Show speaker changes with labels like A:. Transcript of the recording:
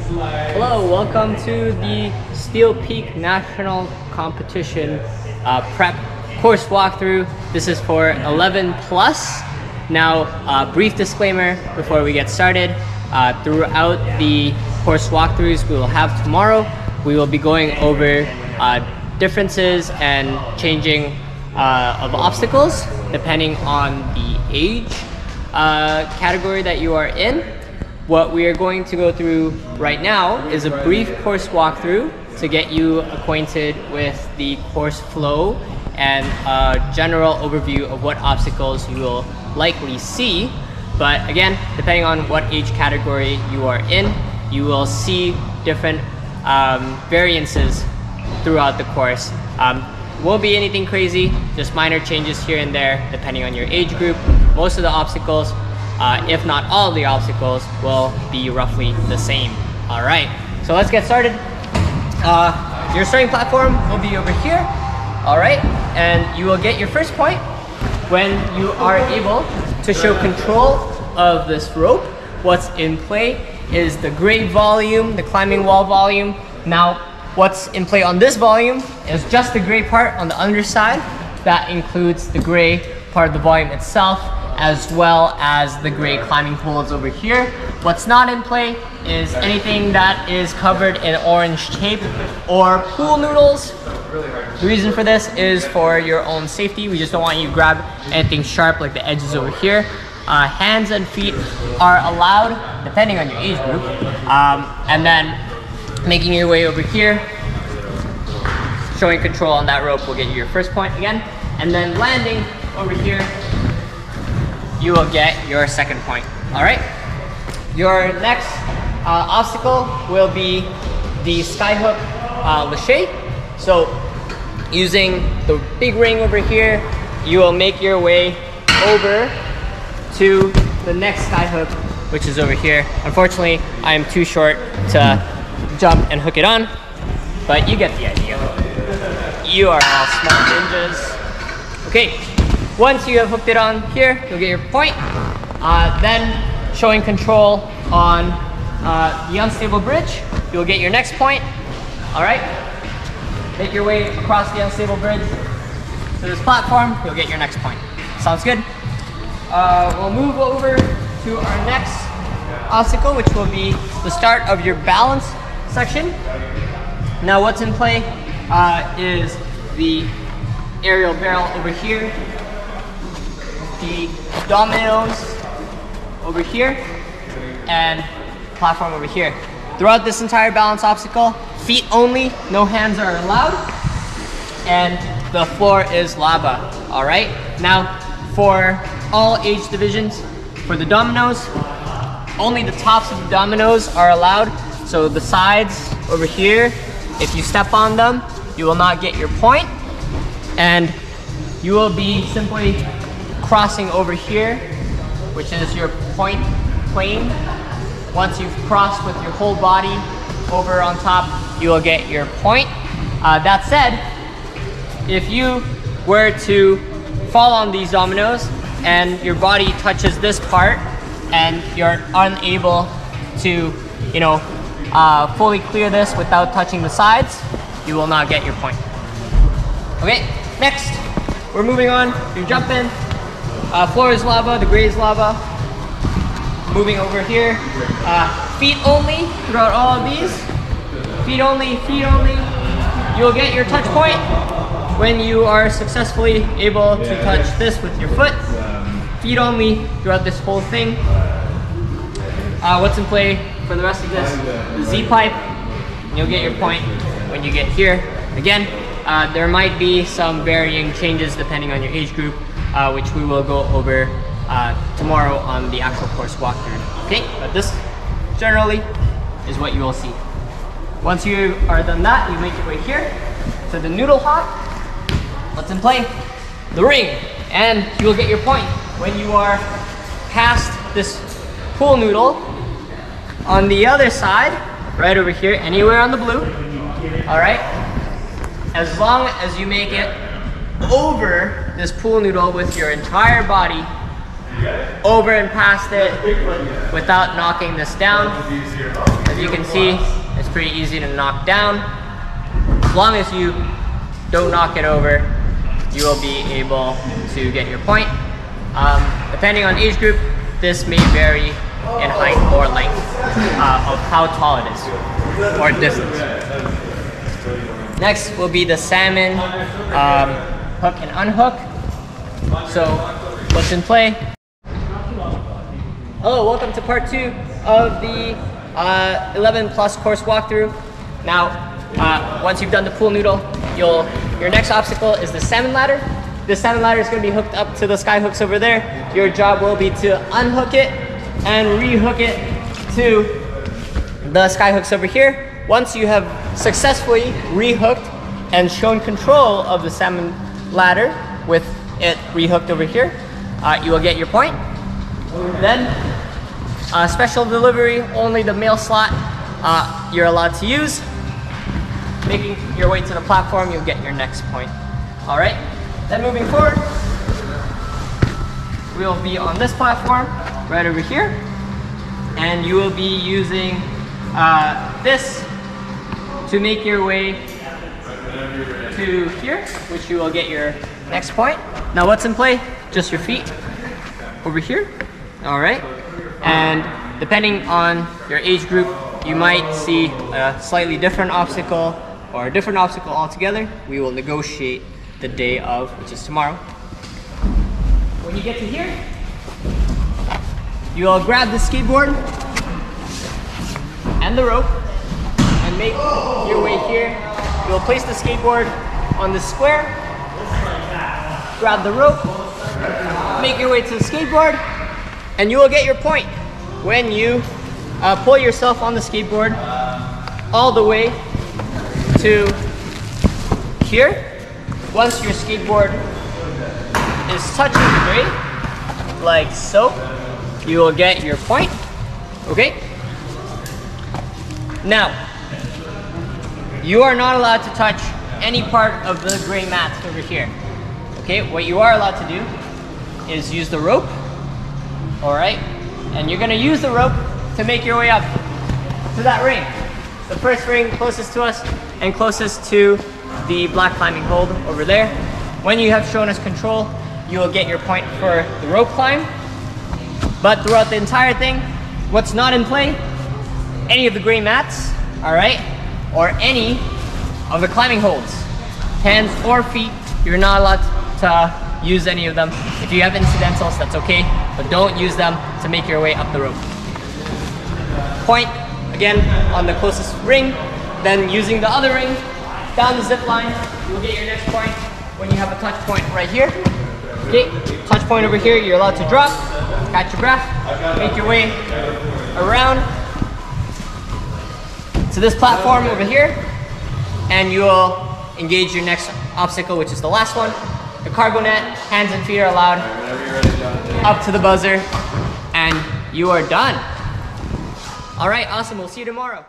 A: Hello, welcome to the Steel Peak National Competition prep course walkthrough. This is for 11+. Now, brief disclaimer before we get started. Throughout the course walkthroughs we will have tomorrow, we will be going over differences and changing of obstacles depending on the age category that you are in. What we are going to go through right now is a brief course walkthrough to get you acquainted with the course flow and a general overview of what obstacles you will likely see. But again, depending on what age category you are in, you will see different variances throughout the course. Won't be anything crazy, just minor changes here and there depending on your age group. Most of the obstacles, if not all of the obstacles, will be roughly the same. All right, so let's get started. Your starting platform will be over here. All right, and you will get your first point when you are able to show control of this rope. What's in play is the gray volume, the climbing wall volume. Now, what's in play on this volume is just the gray part on the underside. That includes the gray part of the volume itself, as well as the gray climbing poles over here. What's not in play is anything that is covered in orange tape or pool noodles. The reason for this is for your own safety. We just don't want you to grab anything sharp like the edges over here. Hands and feet are allowed depending on your age group. And then making your way over here, showing control on that rope will get you your first point again. And then landing over here, you will get your second point. All right. Your next obstacle will be the skyhook lache. So using the big ring over here, you will make your way over to the next skyhook, which is over here. Unfortunately, I am too short to jump and hook it on, but you get the idea. You are all smart ninjas. Okay. Once you have hooked it on here, you'll get your point. Then showing control on the unstable bridge, you'll get your next point. All right, make your way across the unstable bridge to this platform, you'll get your next point. Sounds good? We'll move over to our next obstacle, which will be the start of your balance section. Now what's in play is the aerial barrel over here, the dominoes over here, and platform over here. Throughout this entire balance obstacle, feet only, no hands are allowed, and the floor is lava. All right, now for all age divisions, for the dominoes, only the tops of the dominoes are allowed. So the sides over here, if you step on them, you will not get your point, and you will be simply crossing over here, which is your point plane. Once you've crossed with your whole body over on top, you will get your point. That said, if you were to fall on these dominoes and your body touches this part and you're unable to, fully clear this without touching the sides, you will not get your point. Okay, next, we're moving on. You're jumping. Floor is lava, the gray is lava. Moving over here, feet only throughout all of these. Feet only, feet only. You'll get your touch point when you are successfully able to touch this with your foot. Feet only throughout this whole thing. What's in play for the rest of this? The Z-pipe. You'll get your point when you get here. Again, there might be some varying changes depending on your age group, which we will go over tomorrow on the actual course walkthrough. Okay, but this generally is what you will see. Once you are done that, you make your way here to the noodle hop. What's in play? The ring, and you will get your point when you are past this pool noodle on the other side, right over here, anywhere on the blue. All right, as long as you make it over this pool noodle with your entire body, over and past it without knocking this down. As you can see, it's pretty easy to knock down. As long as you don't knock it over, you will be able to get your point. Depending on age group, this may vary in height or length of how tall it is, or distance. Next will be the salmon hook and unhook. So, what's in play? Hello, welcome to part 2 of the 11+ course walkthrough. Now, once you've done the pool noodle, your next obstacle is the salmon ladder. This salmon ladder is going to be hooked up to the sky hooks over there. Your job will be to unhook it and rehook it to the sky hooks over here. Once you have successfully rehooked and shown control of the salmon ladder with it rehooked over here, you will get your point. Then, special delivery, only the male slot you're allowed to use. Making your way to the platform, you'll get your next point. All right, then moving forward, we'll be on this platform right over here, and you will be using this to make your way to here, which you will get your next point. Now what's in play? Just your feet over here. All right, and depending on your age group, you might see a slightly different obstacle or a different obstacle altogether. We will negotiate the day of, which is tomorrow. When you get to here, you will grab the skateboard and the rope and make your way here. You will place the skateboard on the square, grab the rope, make your way to the skateboard, and you will get your point when you pull yourself on the skateboard all the way to here. Once your skateboard is touching the grade, like so, you will get your point. Okay? Now, you are not allowed to touch any part of the gray mats over here. Okay, what you are allowed to do is use the rope. All right, and you're gonna use the rope to make your way up to that ring. The first ring closest to us and closest to the black climbing hold over there. When you have shown us control, you will get your point for the rope climb. But throughout the entire thing, what's not in play, any of the gray mats, all right, or any of the climbing holds, hands or feet, you're not allowed to use any of them. If you have incidentals, that's okay, but don't use them to make your way up the rope. Point, again, on the closest ring, then using the other ring, down the zip line, you'll get your next point when you have a touch point right here. Okay, touch point over here, you're allowed to drop, catch your breath, make your way around to this platform over here, and you will engage your next obstacle, which is the last one. The cargo net, hands and feet are allowed, up to the buzzer, and you are done. All right, awesome, we'll see you tomorrow.